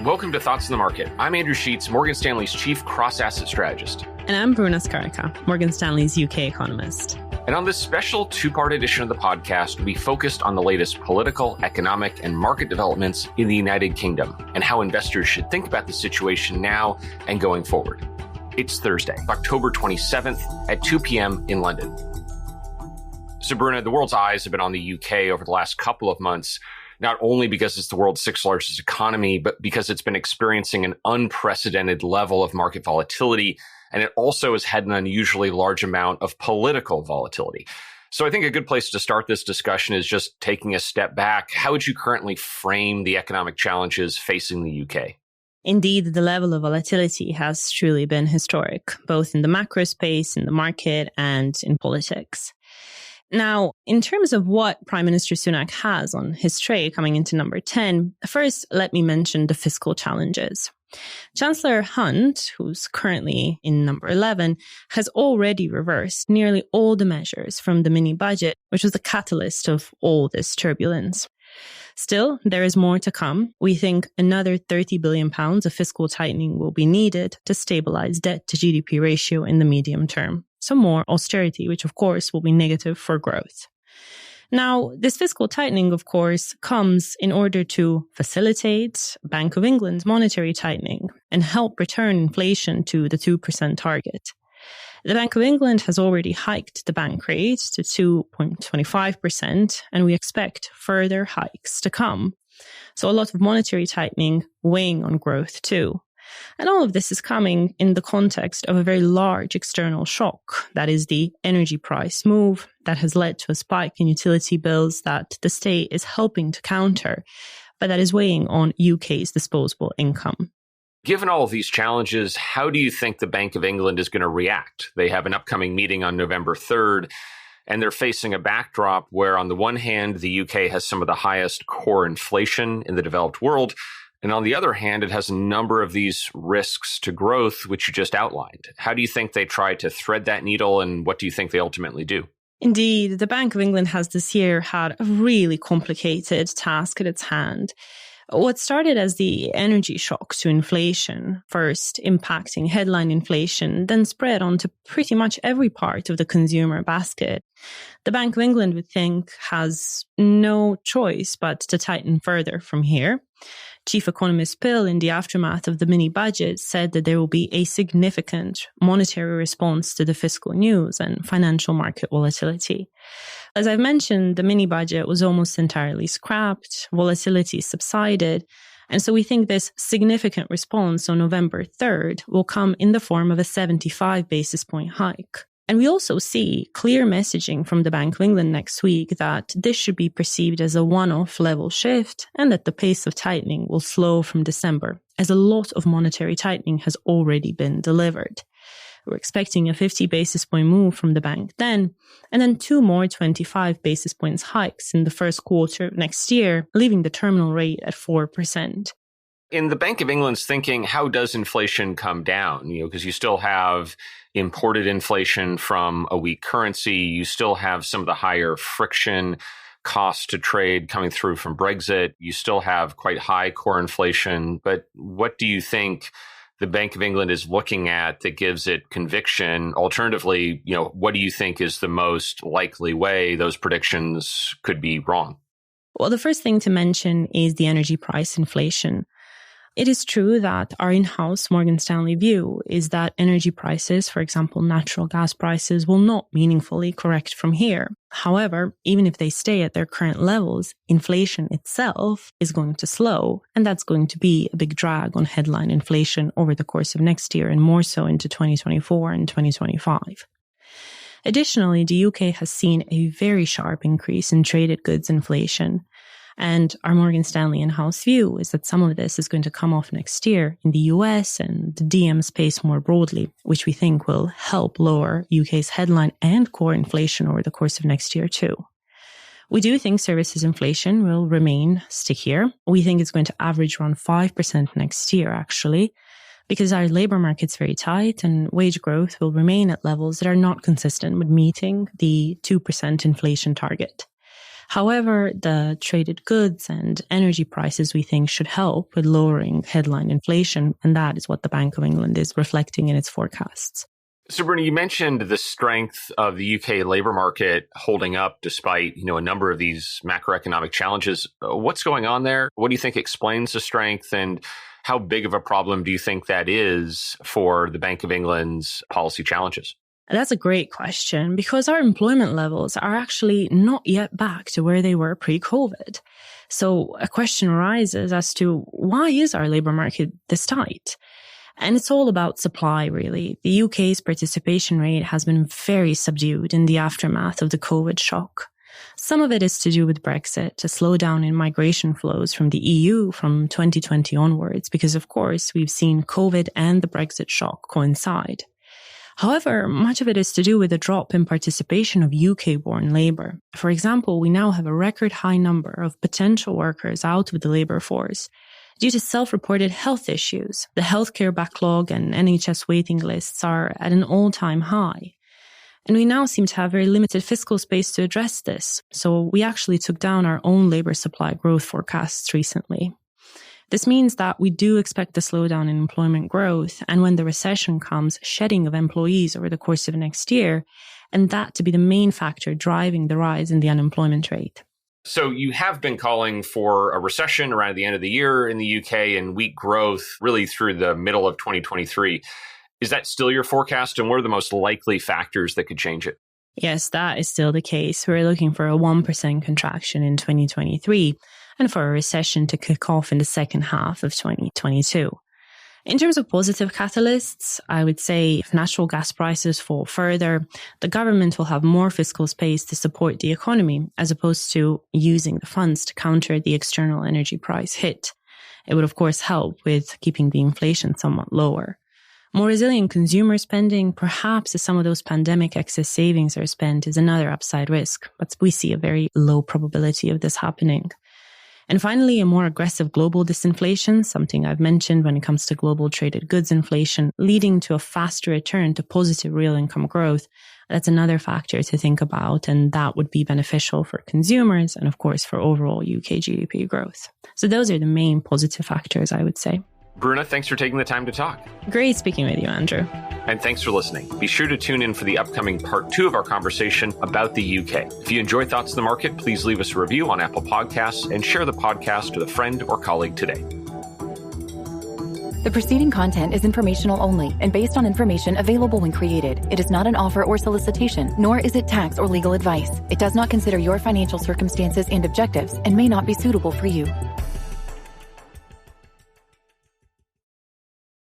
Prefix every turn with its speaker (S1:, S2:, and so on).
S1: Welcome to Thoughts on the Market. I'm Andrew Sheets, Morgan Stanley's chief cross-asset strategist.
S2: And I'm Bruna Skarica, Morgan Stanley's UK economist.
S1: And on this special two-part edition of the podcast, we focused on the latest political, economic, and market developments in the United Kingdom and how investors should think about the situation now and going forward. It's Thursday, October 27th at 2 p.m. in London. So, Bruna, the world's eyes have been on the UK over the last couple of months, not only because it's the world's sixth largest economy, but because it's been experiencing an unprecedented level of market volatility, and it also has had an unusually large amount of political volatility. So I think a good place to start this discussion is just taking a step back. How would you currently frame the economic challenges facing the UK?
S2: Indeed, the level of volatility has truly been historic, both in the macro space, in the market, and in politics. Now, in terms of what Prime Minister Sunak has on his tray coming into number 10, first, let me mention the fiscal challenges. Chancellor Hunt, who's currently in number 11, has already reversed nearly all the measures from the mini budget, which was the catalyst of all this turbulence. Still, there is more to come. We think another £30 billion of fiscal tightening will be needed to stabilize debt to GDP ratio in the medium term. So more austerity, which of course will be negative for growth. Now, this fiscal tightening, of course, comes in order to facilitate Bank of England's monetary tightening and help return inflation to the 2% target. The Bank of England has already hiked the bank rate to 2.25%, and we expect further hikes to come. So a lot of monetary tightening weighing on growth too. And all of this is coming in the context of a very large external shock. That is the energy price move that has led to a spike in utility bills that the state is helping to counter, but that is weighing on UK's disposable income.
S1: Given all of these challenges, how do you think the Bank of England is going to react? They have an upcoming meeting on November 3rd, and they're facing a backdrop where, on the one hand, the UK has some of the highest core inflation in the developed world, and on the other hand, it has a number of these risks to growth, which you just outlined. How do you think they try to thread that needle, and what do you think they ultimately do?
S2: Indeed, the Bank of England has this year had a really complicated task at its hand. What started as the energy shock to inflation, first impacting headline inflation, then spread onto pretty much every part of the consumer basket. The Bank of England, we think, has no choice but to tighten further from here. Chief Economist Pill, in the aftermath of the mini budget, said that there will be a significant monetary response to the fiscal news and financial market volatility. As I've mentioned, the mini budget was almost entirely scrapped, volatility subsided, and so we think this significant response on November 3rd will come in the form of a 75 basis point hike. And we also see clear messaging from the Bank of England next week that this should be perceived as a one-off level shift and that the pace of tightening will slow from December, as a lot of monetary tightening has already been delivered. We're expecting a 50 basis point move from the bank then, and then two more 25 basis points hikes in the first quarter of next year, leaving the terminal rate at 4%.
S1: In the Bank of England's thinking, how does inflation come down? Because you still have imported inflation from a weak currency. You still have some of the higher friction costs to trade coming through from Brexit. You still have quite high core inflation. But what do you think the Bank of England is looking at that gives it conviction? Alternatively, what do you think is the most likely way those predictions could be wrong?
S2: Well, the first thing to mention is the energy price inflation. It is true that our in-house Morgan Stanley view is that energy prices, for example, natural gas prices, will not meaningfully correct from here. However, even if they stay at their current levels, inflation itself is going to slow, and that's going to be a big drag on headline inflation over the course of next year and more so into 2024 and 2025. Additionally, the UK has seen a very sharp increase in traded goods inflation. And our Morgan Stanley in-house view is that some of this is going to come off next year in the US and the DM space more broadly, which we think will help lower UK's headline and core inflation over the course of next year too. We do think services inflation will remain stickier. We think it's going to average around 5% next year, actually, because our labor market's very tight and wage growth will remain at levels that are not consistent with meeting the 2% inflation target. However, the traded goods and energy prices we think should help with lowering headline inflation, and that is what the Bank of England is reflecting in its forecasts.
S1: So, Bruna, you mentioned the strength of the UK labor market holding up despite, a number of these macroeconomic challenges. What's going on there? What do you think explains the strength, and how big of a problem do you think that is for the Bank of England's policy challenges?
S2: That's a great question, because our employment levels are actually not yet back to where they were pre-COVID. So a question arises as to why is our labor market this tight? And it's all about supply, really. The UK's participation rate has been very subdued in the aftermath of the COVID shock. Some of it is to do with Brexit, a slowdown in migration flows from the EU from 2020 onwards, because of course we've seen COVID and the Brexit shock coincide. However, much of it is to do with a drop in participation of UK-born labour. For example, we now have a record high number of potential workers out of the labour force due to self-reported health issues. The healthcare backlog and NHS waiting lists are at an all-time high. And we now seem to have very limited fiscal space to address this. So we actually took down our own labour supply growth forecasts recently. This means that we do expect a slowdown in employment growth, and when the recession comes, shedding of employees over the course of next year, and that to be the main factor driving the rise in the unemployment rate.
S1: So you have been calling for a recession around the end of the year in the UK and weak growth really through the middle of 2023. Is that still your forecast, and what are the most likely factors that could change it?
S2: Yes, that is still the case. We're looking for a 1% contraction in 2023 and for a recession to kick off in the second half of 2022. In terms of positive catalysts, I would say if natural gas prices fall further, the government will have more fiscal space to support the economy as opposed to using the funds to counter the external energy price hit. It would, of course, help with keeping the inflation somewhat lower. More resilient consumer spending, perhaps as some of those pandemic excess savings are spent, is another upside risk, but we see a very low probability of this happening. And finally, a more aggressive global disinflation, something I've mentioned when it comes to global traded goods inflation, leading to a faster return to positive real income growth. That's another factor to think about, and that would be beneficial for consumers and, of course, for overall UK GDP growth. So those are the main positive factors, I would say.
S1: Bruna, thanks for taking the time to talk.
S2: Great speaking with you, Andrew.
S1: And thanks for listening. Be sure to tune in for the upcoming part 2 of our conversation about the UK. If you enjoy Thoughts on the Market, please leave us a review on Apple Podcasts and share the podcast with a friend or colleague today.
S3: The preceding content is informational only and based on information available when created. It is not an offer or solicitation, nor is it tax or legal advice. It does not consider your financial circumstances and objectives and may not be suitable for you.